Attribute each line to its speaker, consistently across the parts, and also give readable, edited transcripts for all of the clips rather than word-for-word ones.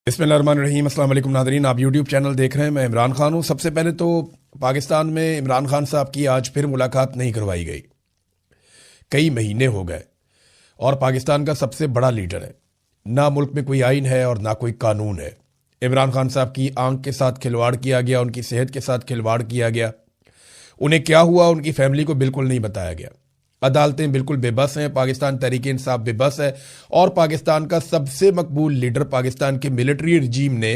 Speaker 1: बिस्मिल्लाहिर्रहमानिर्रहीम। अस्सलाम वालेकुम नाज़रीन, आप यूट्यूब चैनल देख रहे हैं। मैं इमरान खान हूँ। सबसे पहले तो पाकिस्तान में इमरान खान साहब की आज फिर मुलाकात नहीं करवाई गई। कई महीने हो गए और पाकिस्तान का सबसे बड़ा लीडर है, ना मुल्क में कोई आइन है और ना कोई कानून है। इमरान खान साहब की आंख के साथ खिलवाड़ किया गया, उनकी सेहत के साथ खिलवाड़ किया गया। उन्हें क्या हुआ उनकी फैमिली को बिल्कुल नहीं बताया गया। अदालतें बिल्कुल बेबस हैं, पाकिस्तान तहरीक इंसाफ बेबस है और पाकिस्तान का सबसे मकबूल लीडर पाकिस्तान के मिलिट्री रजीम ने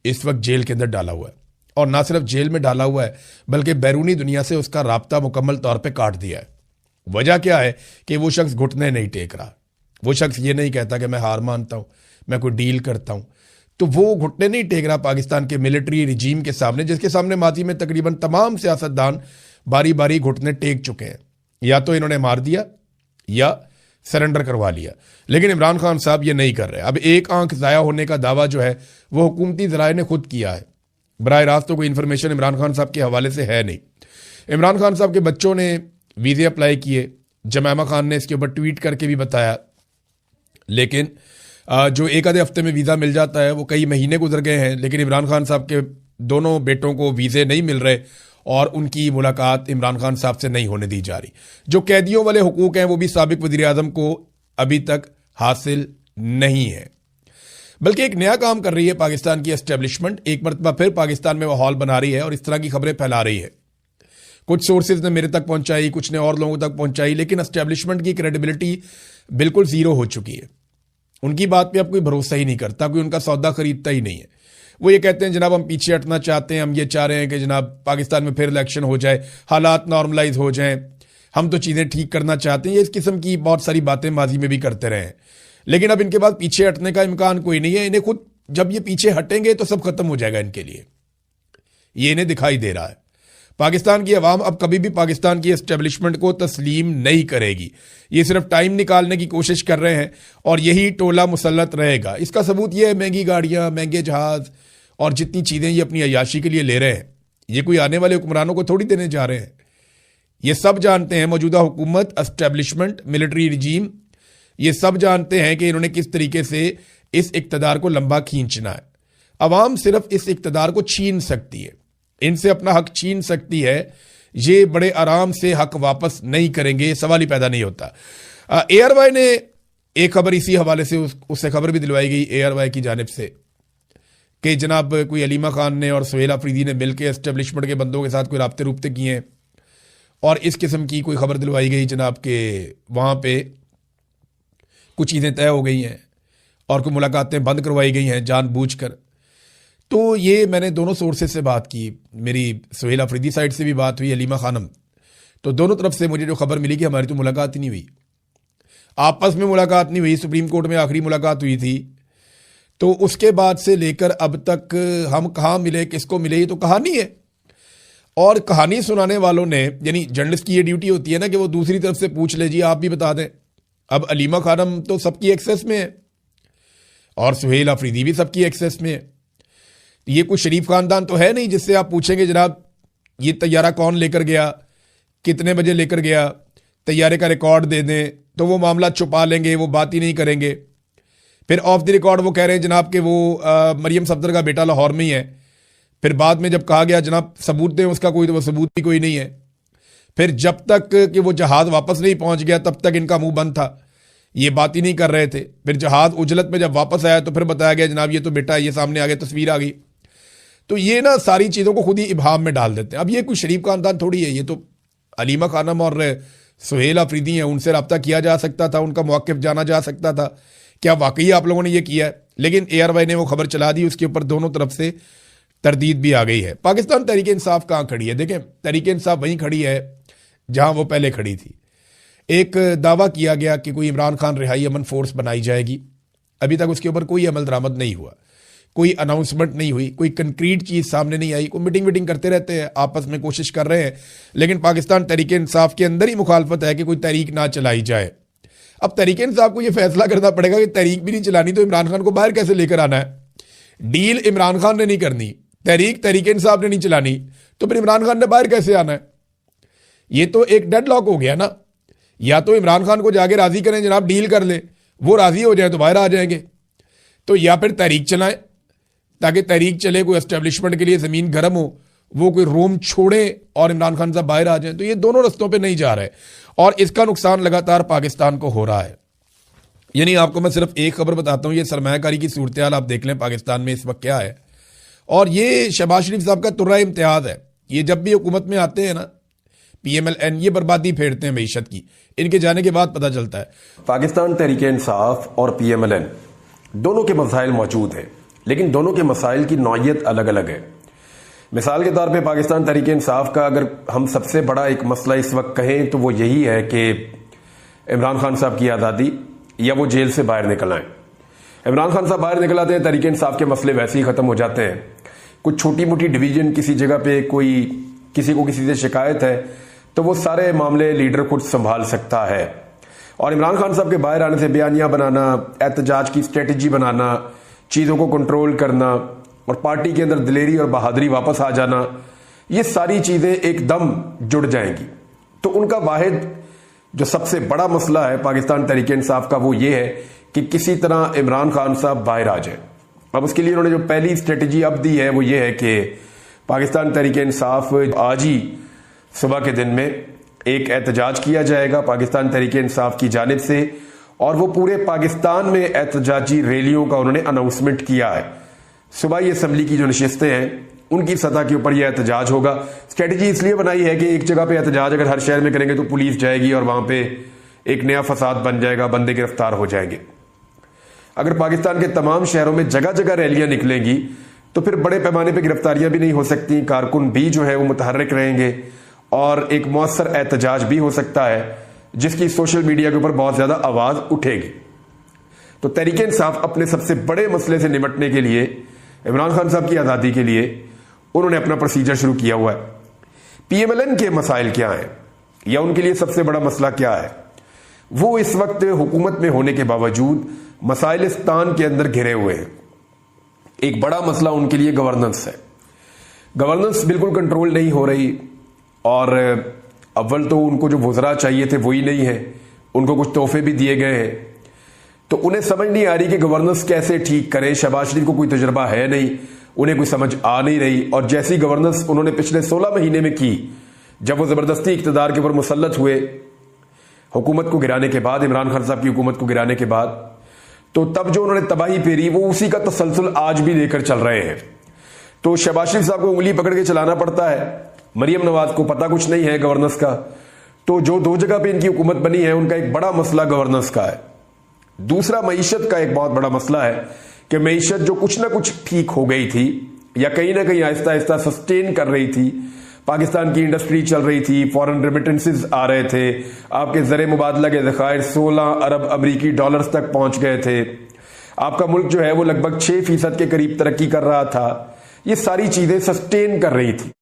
Speaker 1: इस वक्त जेल के अंदर डाला हुआ है। और ना सिर्फ जेल में डाला हुआ है बल्कि बैरूनी दुनिया से उसका राब्ता मुकम्मल तौर पे काट दिया है। वजह क्या है कि वो शख्स घुटने नहीं टेक रहा। वो शख्स ये नहीं कहता कि मैं हार मानता हूं, मैं कोई डील करता हूं। तो वो घुटने नहीं टेक रहा पाकिस्तान के मिलिट्री रजीम के सामने, जिसके सामने माजी में तकरीबन तमाम सियासतदान बारी बारी घुटने टेक चुके हैं। या तो इन्होंने मार दिया या सरेंडर करवा लिया, लेकिन इमरान खान साहब ये नहीं कर रहे। अब एक आंख ज़ाया होने का दावा जो है वो हुकूमती ज़राए ने खुद किया है। बराह रास्त तो कोई इन्फॉर्मेशन इमरान खान साहब के हवाले से है नहीं। इमरान खान साहब के बच्चों ने वीज़े अप्लाई किए, जमैमा खान ने इसके ऊपर ट्वीट करके भी बताया, लेकिन जो एक आधे हफ्ते में वीज़ा मिल जाता है वो कई महीने गुजर गए हैं, लेकिन इमरान खान साहब के दोनों बेटों को वीज़े नहीं मिल रहे और उनकी मुलाकात इमरान खान साहब से नहीं होने दी जा रही। जो कैदियों वाले हुकूक हैं वो भी साबिक वज़ीर आज़म को अभी तक हासिल नहीं है। बल्कि एक नया काम कर रही है पाकिस्तान की एस्टेब्लिशमेंट, एक मरतबा फिर पाकिस्तान में माहौल बना रही है और इस तरह की खबरें फैला रही है। कुछ सोर्सेज ने मेरे तक पहुंचाई, कुछ ने और लोगों तक पहुंचाई, लेकिन एस्टेब्लिशमेंट की क्रेडिबिलिटी बिल्कुल जीरो हो चुकी है। उनकी बात पे अब कोई भरोसा ही नहीं करता, कोई उनका सौदा खरीदता ही नहीं है। वो ये कहते हैं जनाब हम पीछे हटना चाहते हैं, हम ये चाह रहे हैं कि जनाब पाकिस्तान में फिर इलेक्शन हो जाए, हालात नॉर्मलाइज हो जाएं, हम तो चीज़ें ठीक करना चाहते हैं। ये इस किस्म की बहुत सारी बातें माजी में भी करते रहे हैं, लेकिन अब इनके बाद पीछे हटने का इम्कान कोई नहीं है। इन्हें खुद जब ये पीछे हटेंगे तो सब खत्म हो जाएगा इनके लिए, ये इन्हें दिखाई दे रहा है। पाकिस्तान की अवाम अब कभी भी पाकिस्तान की एस्टेब्लिशमेंट को तस्लीम नहीं करेगी। ये सिर्फ टाइम निकालने की कोशिश कर रहे हैं और यही टोला मुसल्लत रहेगा। इसका सबूत यह है महंगी गाड़ियां, महंगे जहाज और जितनी चीज़ें ये अपनी अयाशी के लिए ले रहे हैं, ये कोई आने वाले हुक्मरानों को थोड़ी देने जा रहे हैं। ये सब जानते हैं, मौजूदा हुकूमत, एस्टेब्लिशमेंट, मिलिट्री रजीम, ये सब जानते हैं कि इन्होंने किस तरीके से इस इक्तदार को लंबा खींचना है। अवाम सिर्फ इस इक्तदार को छीन सकती है, इनसे अपना हक छीन सकती है। ये बड़े आराम से हक वापस नहीं करेंगे, सवाल ही पैदा नहीं होता। एआरवाई ने एक खबर इसी हवाले से उससे खबर भी दिलवाई गई एआरवाई की जानिब से कि जनाब कोई अलीमा खान ने और सुहेल अफरीदी ने मिलकर एस्टेब्लिशमेंट के बंदों के साथ कोई राब्ते रूबते किए हैं और इस किस्म की कोई खबर दिलवाई गई जनाब के वहाँ पे कुछ चीज़ें तय हो गई हैं और कोई मुलाकातें बंद करवाई गई हैं जानबूझकर। तो ये मैंने दोनों सोर्सेज से बात की, मेरी सुहेल अफरीदी साइड से भी बात हुई, अलीमा खानम, तो दोनों तरफ से मुझे जो खबर मिली कि हमारी तो मुलाकात ही नहीं हुई, आपस में मुलाकात नहीं हुई। सुप्रीम कोर्ट में आखिरी मुलाकात हुई थी, तो उसके बाद से लेकर अब तक हम कहाँ मिले, किसको मिले, ये तो कहानी है। और कहानी सुनाने वालों ने, यानी जर्नलिस्ट की ये ड्यूटी होती है ना कि वो दूसरी तरफ से पूछ ले, जी आप भी बता दें। अब अलीमा खानम तो सबकी एक्सेस में है और सुहेल अफरीदी भी सबकी एक्सेस में है। ये कुछ शरीफ खानदान तो है नहीं जिससे आप पूछेंगे जनाब ये तैयारा कौन लेकर गया, कितने बजे लेकर गया, तैयारे का रिकॉर्ड दे दें, तो वो मामला छुपा लेंगे, वो बात ही नहीं करेंगे। फिर ऑफ द रिकॉर्ड वो कह रहे हैं जनाब कि वो मरियम सफदर का बेटा लाहौर में ही है। फिर बाद में जब कहा गया जनाब सबूत दें उसका, कोई तो वो सबूत भी कोई नहीं है। फिर जब तक कि वो जहाज़ वापस नहीं पहुंच गया तब तक इनका मुंह बंद था, ये बात ही नहीं कर रहे थे। फिर जहाज़ उजलत में जब वापस आया तो फिर बताया गया जनाब ये तो बेटा, ये सामने आ गया, तस्वीर आ गई। तो ये ना सारी चीज़ों को खुद ही इबाहम में डाल देते हैं। अब ये कोई शरीफ खानदान थोड़ी है, ये तो अलीमा खानम और सुहेल अफरीदी हैं, उनसे रब्ता किया जा सकता था, उनका मौक़िफ़ जाना जा सकता था। क्या वाकई आप लोगों ने ये किया है? लेकिन एआरवाई ने वो खबर चला दी, उसके ऊपर दोनों तरफ से तरदीद भी आ गई है। पाकिस्तान तहरीक इंसाफ कहाँ खड़ी है? देखें, तहरीक इंसाफ वहीं खड़ी है जहाँ वो पहले खड़ी थी। एक दावा किया गया कि कोई इमरान खान रिहाई अमन फोर्स बनाई जाएगी, अभी तक उसके ऊपर कोई अमल दरामद नहीं हुआ, कोई अनाउंसमेंट नहीं हुई, कोई कंक्रीट चीज़ सामने नहीं आई। कोई मीटिंग करते रहते हैं, आपस में कोशिश कर रहे हैं, लेकिन पाकिस्तान तहरीक इंसाफ के अंदर ही मुखालफत है कि कोई तहरीक ना चलाई जाए। अब तहरीक इंसाफ को ये फैसला करना पड़ेगा कि तहरीक भी नहीं चलानी तो इमरान खान को बाहर कैसे लेकर आना है। डील इमरान खान ने नहीं करनी, तहरीक इंसाफ ने नहीं चलानी, तो फिर इमरान खान ने बाहर कैसे आना है? ये तो एक डेडलॉक हो गया ना। या तो इमरान खान को जाके राजी करें जनाब डील कर ले, वो राजी हो जाए तो बाहर आ जाएंगे, तो या फिर तहरीक चलाएं ताकि तहरीक चले, कोई एस्टेब्लिशमेंट के लिए ज़मीन गर्म हो, वो कोई रोम छोड़े और इमरान खान साहब बाहर आ जाएं। तो ये दोनों रस्तों पे नहीं जा रहे और इसका नुकसान लगातार पाकिस्तान को हो रहा है। यानी आपको मैं सिर्फ एक खबर बताता हूं, ये सरमायाकारी की सूरत हाल आप देख लें पाकिस्तान में इस वक्त क्या है। और ये शहबाज शरीफ साहब का तुर्रा इम्तियाज है। ये जब भी हुकूमत में आते हैं ना, PMLN, ये बर्बादी फेरते हैं मईशत की। इनके जाने के बाद पता चलता है।
Speaker 2: पाकिस्तान तहरीक इंसाफ और PMLN दोनों के मसाइल मौजूद हैं, लेकिन दोनों के मसाइल की नौयत अलग अलग है। मिसाल के तौर पे पाकिस्तान तहरीक इंसाफ का अगर हम सबसे बड़ा एक मसला इस वक्त कहें तो वो यही है कि इमरान खान साहब की आज़ादी या वो जेल से बाहर निकल आए। इमरान खान साहब बाहर निकल आते हैं, तहरीक इंसाफ के मसले वैसे ही ख़त्म हो जाते हैं। कुछ छोटी मोटी डिवीजन, किसी जगह पे कोई किसी को किसी से शिकायत है तो वो सारे मामले लीडर खुद संभाल सकता है। और इमरान खान साहब के बाहर आने से बयानियां बनाना, एहतजाज की स्ट्रेटजी बनाना, चीज़ों को कंट्रोल करना और पार्टी के अंदर दिलेरी और बहादुरी वापस आ जाना, ये सारी चीज़ें एकदम जुड़ जाएंगी। तो उनका वाहिद जो सबसे बड़ा मसला है पाकिस्तान तहरीक इंसाफ का वो ये है कि किसी तरह इमरान खान साहब बाहर आ जाए। अब उसके लिए उन्होंने जो पहली स्ट्रेटजी अब दी है वो ये है कि पाकिस्तान तहरीक इंसाफ आज ही सुबह के दिन में एक एहतजाज किया जाएगा पाकिस्तान तहरीक इंसाफ की जानिब से, और वो पूरे पाकिस्तान में एहतजाजी रैलियों का उन्होंने अनाउंसमेंट किया है। सूबाई असम्बली की जो नशिस्तें हैं उनकी सतह के ऊपर यह एहतजाज होगा। स्ट्रेटजी इसलिए बनाई है कि एक जगह पे एहतजाज अगर हर शहर में करेंगे तो पुलिस जाएगी और वहां पे एक नया फसाद बन जाएगा, बंदे गिरफ्तार हो जाएंगे। अगर पाकिस्तान के तमाम शहरों में जगह जगह रैलियां निकलेंगी तो फिर बड़े पैमाने पर गिरफ्तारियां भी नहीं हो सकती, कारकुन भी जो है वो मुतहर्रिक रहेंगे और एक मौसर एहतजाज भी हो सकता है जिसकी सोशल मीडिया के ऊपर बहुत ज्यादा आवाज उठेगी। तो तहरीक इंसाफ अपने सबसे बड़े मसले से निपटने के लिए, इमरान खान साहब की आज़ादी के लिए, उन्होंने अपना प्रोसीजर शुरू किया हुआ है। PMLN के मसाइल क्या हैं या उनके लिए सबसे बड़ा मसला क्या है? वो इस वक्त हुकूमत में होने के बावजूद मसाइलिस्तान के अंदर घिरे हुए हैं। एक बड़ा मसला उनके लिए गवर्नेंस है। गवर्नेंस बिल्कुल कंट्रोल नहीं हो रही और अव्वल तो उनको जो वज़रा चाहिए थे वही नहीं है, उनको कुछ तोहफे भी दिए गए हैं। तो उन्हें समझ नहीं आ रही कि गवर्नेंस कैसे ठीक करें। शहबाज शरीफ को कोई तजुर्बा है नहीं, उन्हें कोई समझ आ नहीं रही। और जैसी गवर्नेंस उन्होंने पिछले 16 महीने में की, जब वो जबरदस्ती इक़्तिदार के ऊपर मुसल्लत हुए हुकूमत को गिराने के बाद, इमरान खान साहब की हुकूमत को गिराने के बाद, तो तब जो उन्होंने तबाही फेरी वो उसी का तसलसल आज भी लेकर चल रहे हैं। तो शहबाज शरीफ साहब को उंगली पकड़ के चलाना पड़ता है। मरियम नवाज को पता कुछ नहीं है गवर्नेंस का। तो जो दो जगह पे इनकी हुकूमत बनी है उनका एक बड़ा मसला गवर्नेंस का है। दूसरा मईशत का एक बहुत बड़ा मसला है कि मईशत जो कुछ ना कुछ ठीक हो गई थी या कहीं ना कहीं आहिस्ता आहिस्ता सस्टेन कर रही थी, पाकिस्तान की इंडस्ट्री चल रही थी, फॉरेन रेमिटेंसेस आ रहे थे, आपके ज़र मुबादला के ज़खायर 16 अरब अमरीकी डॉलर्स तक पहुंच गए थे, आपका मुल्क जो है वो लगभग 6% के करीब तरक्की कर रहा था। ये सारी चीजें सस्टेन कर रही थी।